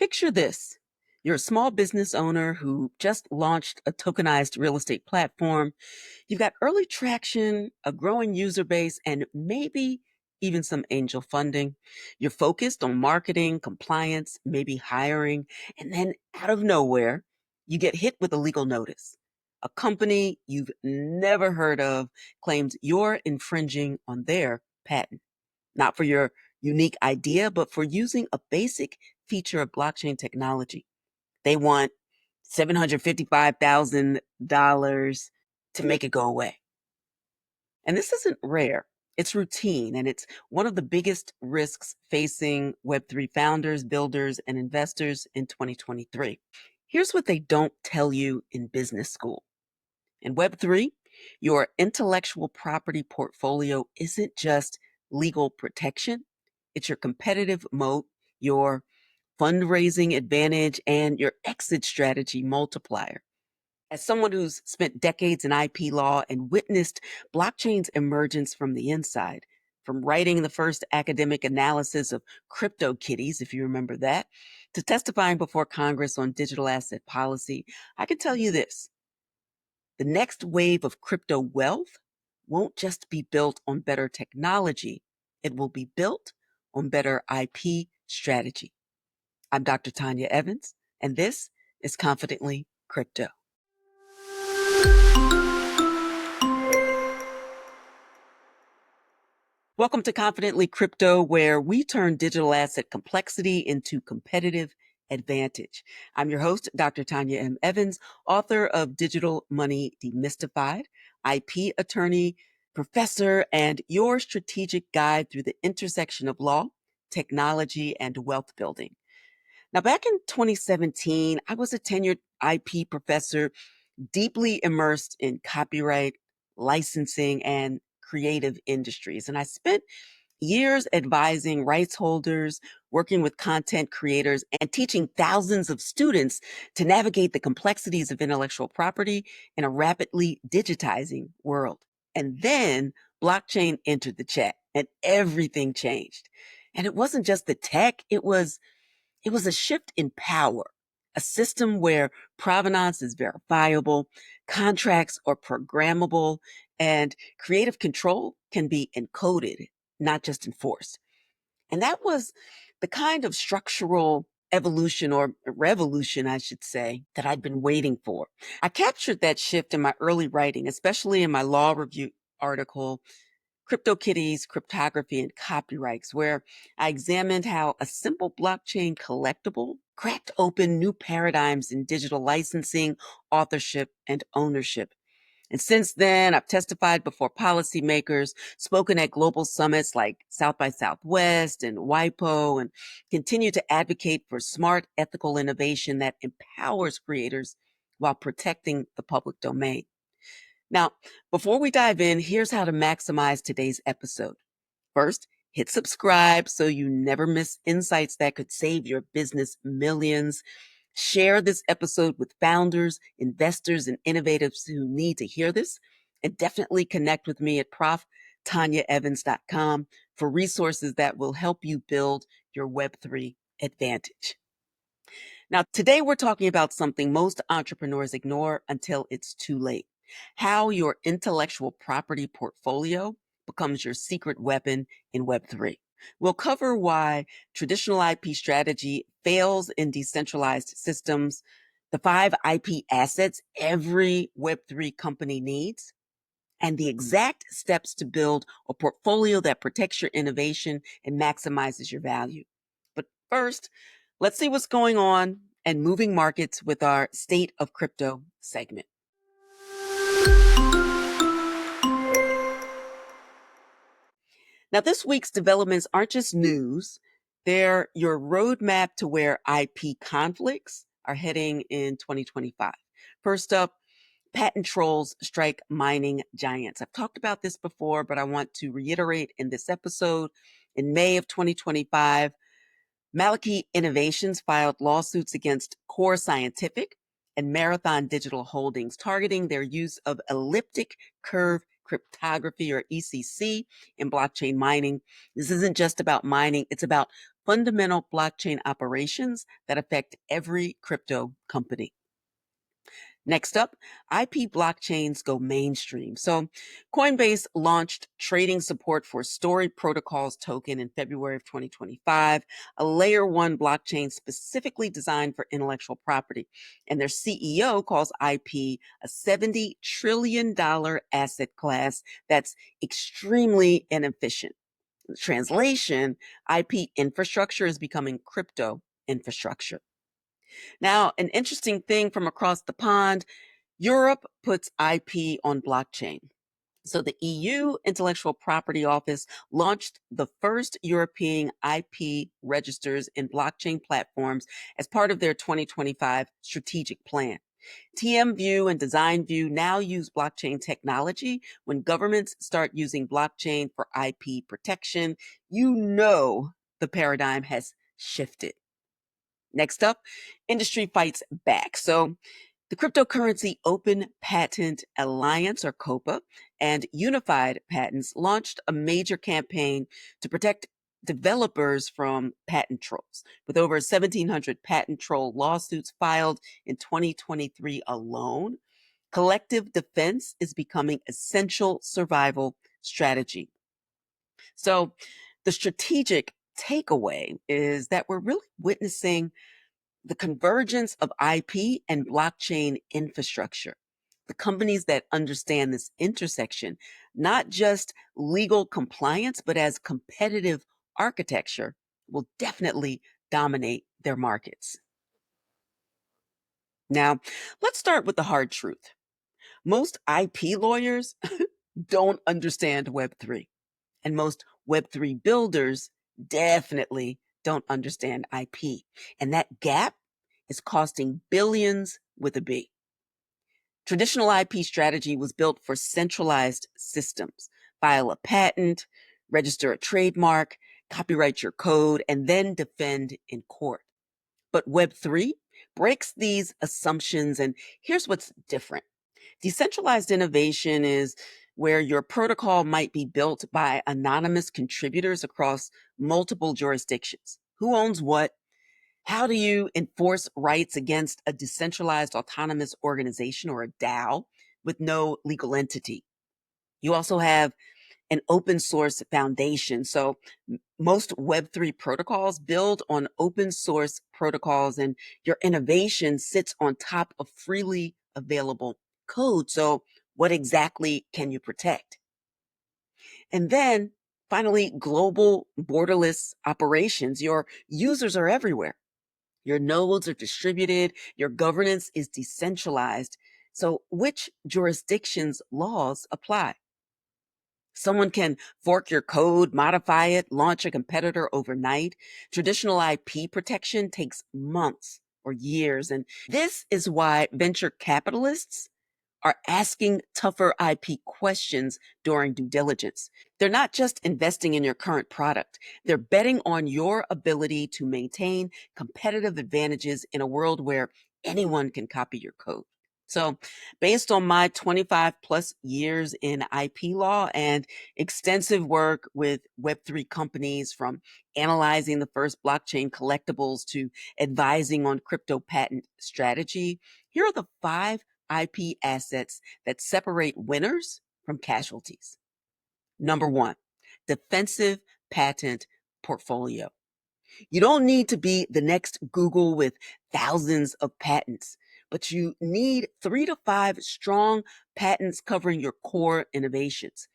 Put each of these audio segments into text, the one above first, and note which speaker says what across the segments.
Speaker 1: Picture this. You're a small business owner who just launched a tokenized real estate platform. You've got early traction, a growing user base, and maybe even some angel funding. You're focused on marketing, compliance, maybe hiring, and then out of nowhere, you get hit with a legal notice. A company you've never heard of claims you're infringing on their patent, not for your unique idea, but for using a basic feature of blockchain technology. They want $755,000 to make it go away. And this isn't rare. It's routine, and it's one of the biggest risks facing Web3 founders, builders, and investors in 2023. Here's what they don't tell you in business school. In Web3, your intellectual property portfolio isn't just legal protection, it's your competitive moat, your fundraising advantage, and your exit strategy multiplier. As someone who's spent decades in IP law and witnessed blockchain's emergence from the inside, from writing the first academic analysis of crypto kitties, if you remember that, to testifying before Congress on digital asset policy, I can tell you this. The next wave of crypto wealth won't just be built on better technology, it will be built on better IP strategy. I'm Dr. Tonya Evans, and this is Confidently Crypto. Welcome to Confidently Crypto, where we turn digital asset complexity into competitive advantage. I'm your host, Dr. Tonya M. Evans, author of Digital Money Demystified, IP attorney, professor, and your strategic guide through the intersection of law, technology, and wealth building. Now, back in 2017, I was a tenured IP professor, deeply immersed in copyright, licensing, and creative industries. And I spent years advising rights holders, working with content creators, and teaching thousands of students to navigate the complexities of intellectual property in a rapidly digitizing world. And then blockchain entered the chat and everything changed. And it wasn't just the tech, it was a shift in power, a system where provenance is verifiable, contracts are programmable, and creative control can be encoded, not just enforced. And that was the kind of structural evolution or revolution, I should say, that I'd been waiting for. I captured that shift in my early writing, especially in my law review article, CryptoKitties, Cryptography, and Copyrights, where I examined how a simple blockchain collectible cracked open new paradigms in digital licensing, authorship, and ownership. And since then, I've testified before policymakers, spoken at global summits like South by Southwest and WIPO, and continue to advocate for smart, ethical innovation that empowers creators while protecting the public domain. Now, before we dive in, here's how to maximize today's episode. First, hit subscribe so you never miss insights that could save your business millions. Share this episode with founders, investors, and innovators who need to hear this. And definitely connect with me at proftanyaevans.com for resources that will help you build your Web3 advantage. Now, today we're talking about something most entrepreneurs ignore until it's too late. How your intellectual property portfolio becomes your secret weapon in Web3. We'll cover why traditional IP strategy fails in decentralized systems, the 5 IP assets every Web3 company needs, and the exact steps to build a portfolio that protects your innovation and maximizes your value. But first, let's see what's going on and moving markets with our State of Crypto segment. Now, this week's developments aren't just news, they're your roadmap to where IP conflicts are heading in 2025. First up, patent trolls strike mining giants. I've talked about this before, but I want to reiterate in this episode. In May of 2025, Maliki Innovations filed lawsuits against Core Scientific and Marathon Digital Holdings, targeting their use of elliptic curve cryptography, or ECC, in blockchain mining. This isn't just about mining, it's about fundamental blockchain operations that affect every crypto company. Next up, IP blockchains go mainstream. So, Coinbase launched trading support for Story Protocols token in February of 2025, a layer one blockchain specifically designed for intellectual property. And their CEO calls IP a $70 trillion asset class that's extremely inefficient. Translation: IP infrastructure is becoming crypto infrastructure. Now, an interesting thing from across the pond: Europe puts IP on blockchain. So the EU Intellectual Property Office launched the first European IP registers in blockchain platforms as part of their 2025 strategic plan. TMView and DesignView now use blockchain technology. When governments start using blockchain for IP protection, the paradigm has shifted. Next up, industry fights back. So the Cryptocurrency Open Patent Alliance, or COPA, and Unified Patents launched a major campaign to protect developers from patent trolls, with over 1,700 patent troll lawsuits filed in 2023 alone. Collective defense is becoming essential survival strategy. So the strategic takeaway is that we're really witnessing the convergence of IP and blockchain infrastructure. The companies that understand this intersection, not just legal compliance, but as competitive architecture, will definitely dominate their markets. Now, let's start with the hard truth. Most IP lawyers don't understand Web3, and most Web3 builders definitely don't understand IP. And that gap is costing billions with a B. Traditional IP strategy was built for centralized systems: file a patent, register a trademark, copyright your code, and then defend in court. But Web3 breaks these assumptions, and here's what's different. Decentralized innovation is where your protocol might be built by anonymous contributors across multiple jurisdictions. Who owns what? How do you enforce rights against a decentralized autonomous organization, or a DAO, with no legal entity? You also have an open source foundation. So most Web3 protocols build on open source protocols, and your innovation sits on top of freely available code. So what exactly can you protect? And then finally, global borderless operations. Your users are everywhere. Your nodes are distributed. Your governance is decentralized. So which jurisdictions' laws apply? Someone can fork your code, modify it, launch a competitor overnight. Traditional IP protection takes months or years. And this is why venture capitalists are asking tougher IP questions during due diligence. They're not just investing in your current product, they're betting on your ability to maintain competitive advantages in a world where anyone can copy your code. So, based on my 25 plus years in IP law and extensive work with Web3 companies, from analyzing the first blockchain collectibles to advising on crypto patent strategy, here are the 5 IP assets that separate winners from casualties. Number one, defensive patent portfolio. You don't need to be the next Google with thousands of patents, but you need 3 to 5 strong patents covering your core innovations.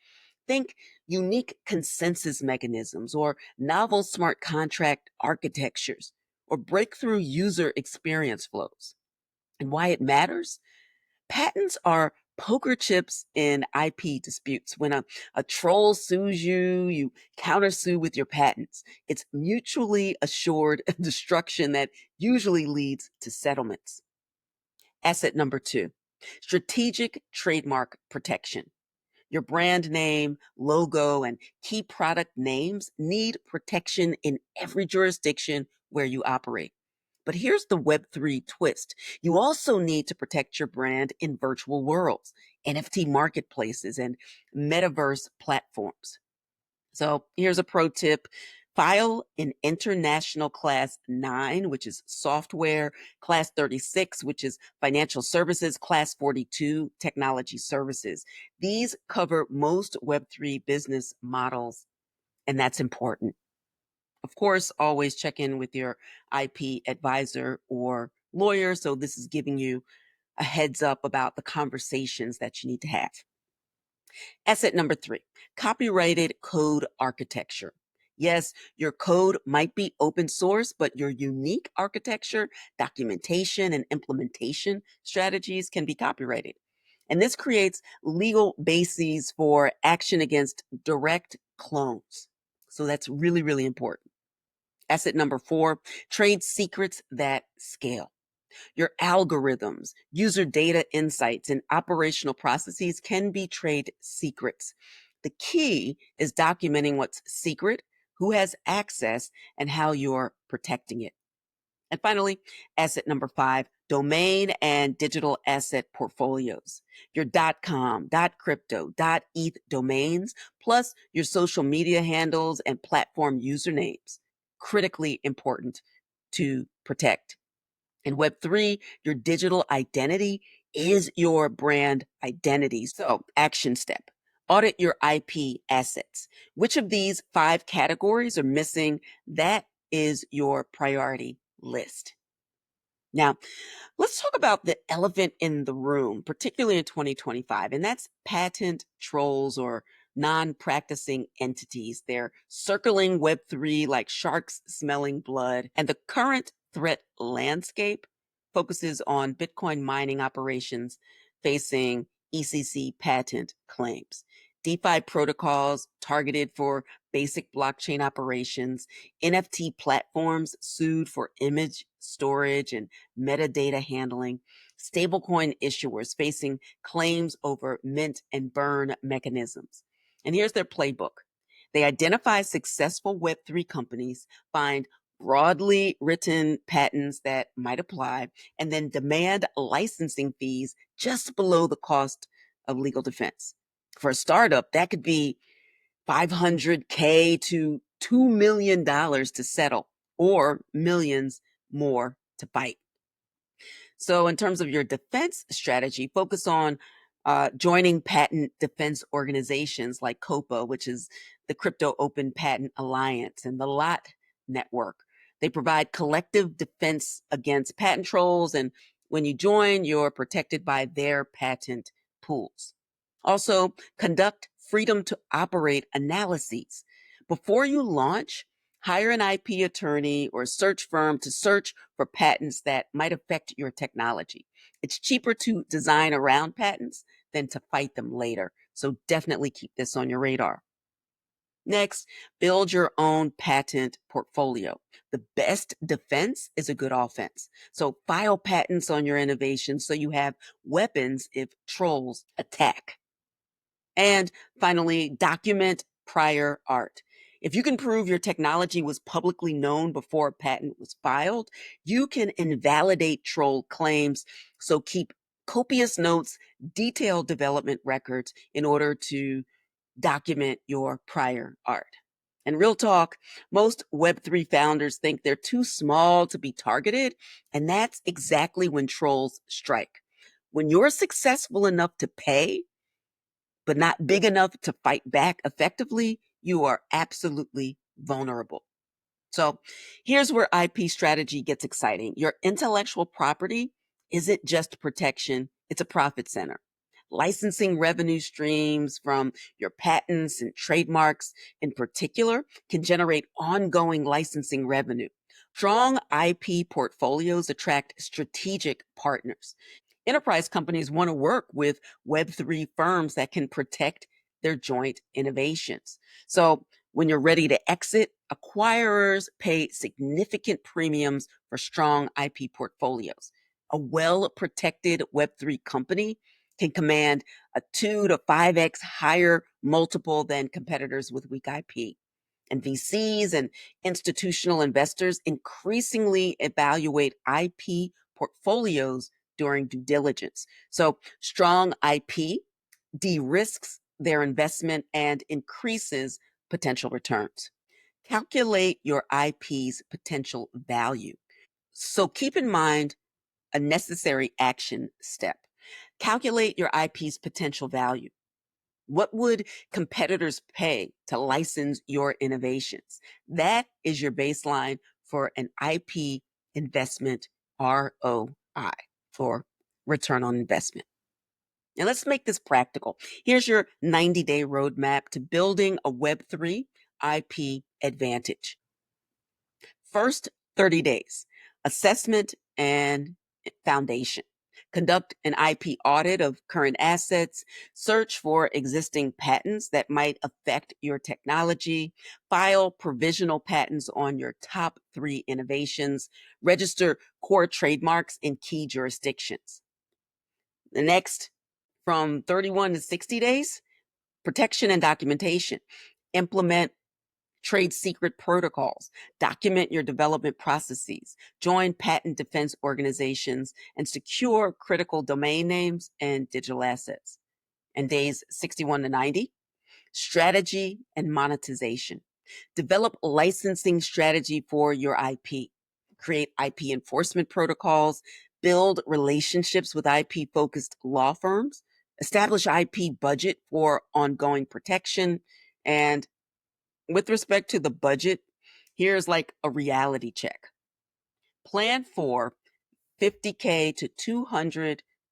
Speaker 1: Think unique consensus mechanisms, or novel smart contract architectures, or breakthrough user experience flows. And why it matters? Patents are poker chips in IP disputes. When a troll sues you, you countersue with your patents. It's mutually assured destruction that usually leads to settlements. Asset number two, strategic trademark protection. Your brand name, logo, and key product names need protection in every jurisdiction where you operate. But here's the Web3 twist. You also need to protect your brand in virtual worlds, NFT marketplaces, and metaverse platforms. So here's a pro tip: File in International Class 9, which is software, Class 36, which is financial services, Class 42, technology services. These cover most Web3 business models, and that's important. Of course, always check in with your IP advisor or lawyer. So, this is giving you a heads up about the conversations that you need to have. Asset number 3, copyrighted code architecture. Yes, your code might be open source, but your unique architecture, documentation, and implementation strategies can be copyrighted. And this creates legal bases for action against direct clones. So that's really, really important. Asset number 4, trade secrets that scale. Your algorithms, user data insights, and operational processes can be trade secrets. The key is documenting what's secret, who has access, and how you're protecting it. And finally, asset number 5, domain and digital asset portfolios. Your .com, .crypto, .eth domains, plus your social media handles and platform usernames. Critically important to protect. In Web3, your digital identity is your brand identity. So, action step, audit your IP assets. Which of these 5 categories are missing? That is your priority list. Now, let's talk about the elephant in the room, particularly in 2025, and that's patent trolls or non practicing entities. They're circling Web3 like sharks smelling blood. And the current threat landscape focuses on Bitcoin mining operations facing ECC patent claims, DeFi protocols targeted for basic blockchain operations, NFT platforms sued for image storage and metadata handling, stablecoin issuers facing claims over mint and burn mechanisms. And here's their playbook. They identify successful Web3 companies, find broadly written patents that might apply, and then demand licensing fees just below the cost of legal defense. For a startup, that could be 500K to $2 million to settle, or millions more to fight. So, in terms of your defense strategy, focus on joining patent defense organizations like COPA, which is the Crypto Open Patent Alliance, and the LOT Network. They provide collective defense against patent trolls, and when you join, you're protected by their patent pools. Also, conduct freedom to operate analyses. Before you launch, hire an IP attorney or search firm to search for patents that might affect your technology. It's cheaper to design around patents than to fight them later. So definitely keep this on your radar. Next, build your own patent portfolio. The best defense is a good offense. So file patents on your innovations so you have weapons if trolls attack. And finally, document prior art. If you can prove your technology was publicly known before a patent was filed, you can invalidate troll claims. So keep copious notes, detailed development records in order to document your prior art. And real talk, most Web3 founders think they're too small to be targeted, and that's exactly when trolls strike. When you're successful enough to pay, but not big enough to fight back effectively, you are absolutely vulnerable. So here's where IP strategy gets exciting. Your intellectual property isn't just protection, it's a profit center. Licensing revenue streams from your patents and trademarks in particular can generate ongoing licensing revenue. Strong IP portfolios attract strategic partners. Enterprise companies want to work with Web3 firms that can protect their joint innovations. So when you're ready to exit, acquirers pay significant premiums for strong IP portfolios. A well protected Web3 company can command a 2 to 5x higher multiple than competitors with weak IP. And VCs and institutional investors increasingly evaluate IP portfolios during due diligence. So, strong IP de risks their investment and increases potential returns. Calculate your IP's potential value. So keep in mind a necessary action step. Calculate your IP's potential value. What would competitors pay to license your innovations? That is your baseline for an IP investment ROI, for return on investment. Now let's make this practical. Here's your 90-day roadmap to building a Web3 IP advantage. First 30 days, assessment and foundation. Conduct an IP audit of current assets, search for existing patents that might affect your technology, file provisional patents on your top 3 innovations, register core trademarks in key jurisdictions. The next, from 31 to 60 days, protection and documentation. Implement trade secret protocols, document your development processes, join patent defense organizations, and secure critical domain names and digital assets. And days 61 to 90, strategy and monetization. Develop licensing strategy for your IP. Create IP enforcement protocols, build relationships with IP focused law firms, establish IP budget for ongoing protection, and with respect to the budget, here's like a reality check. Plan for 50K to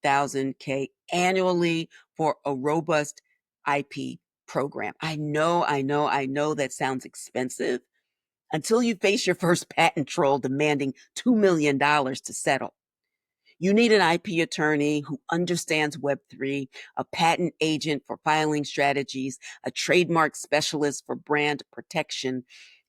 Speaker 1: 200,000K annually for a robust IP program. I know that sounds expensive until you face your first patent troll demanding $2 million to settle. You need an IP attorney who understands Web3, a patent agent for filing strategies, a trademark specialist for brand protection.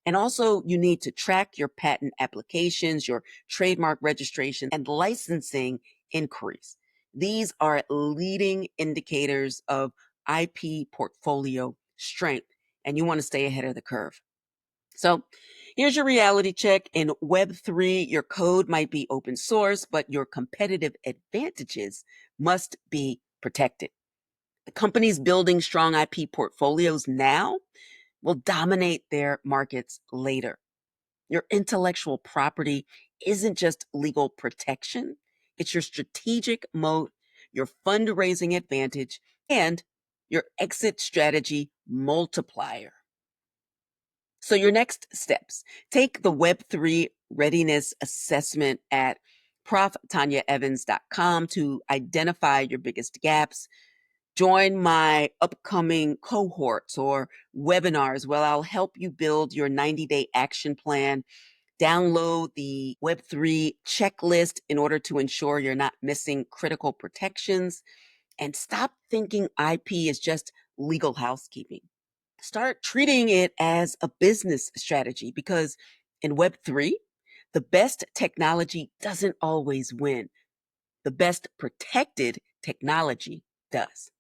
Speaker 1: And also, you need to track your patent applications, your trademark registration, and licensing inquiries. These are leading indicators of IP portfolio strength, and you want to stay ahead of the curve. So here's your reality check. In Web3, your code might be open source, but your competitive advantages must be protected. The companies building strong IP portfolios now will dominate their markets later. Your intellectual property isn't just legal protection, it's your strategic moat, your fundraising advantage, and your exit strategy multiplier. So, your next steps: take the Web3 readiness assessment at proftanyaevans.com to identify your biggest gaps. Join my upcoming cohorts or webinars where I'll help you build your 90-day action plan. Download the Web3 checklist in order to ensure you're not missing critical protections. And stop thinking IP is just legal housekeeping. Start treating it as a business strategy, because in Web3, the best technology doesn't always win. The best protected technology does.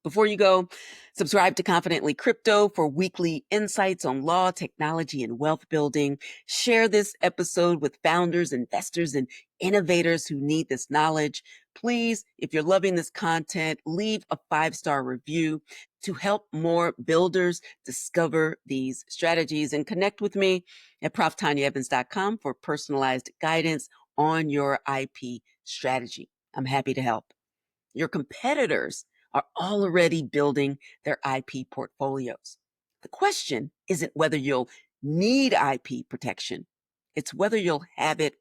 Speaker 1: Before you go, subscribe to Confidently Crypto for weekly insights on law, technology, and wealth building. Share this episode with founders, investors, and innovators who need this knowledge. Please, if you're loving this content, leave a 5-star review to help more builders discover these strategies, and connect with me at proftanyaevans.com for personalized guidance on your IP strategy. I'm happy to help. Your competitors are already building their IP portfolios. The question isn't whether you'll need IP protection, it's whether you'll have it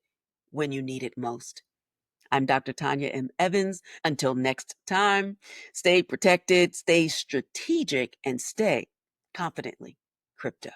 Speaker 1: when you need it most. I'm Dr. Tonya M. Evans. Until next time, stay protected, stay strategic, and stay confidently crypto.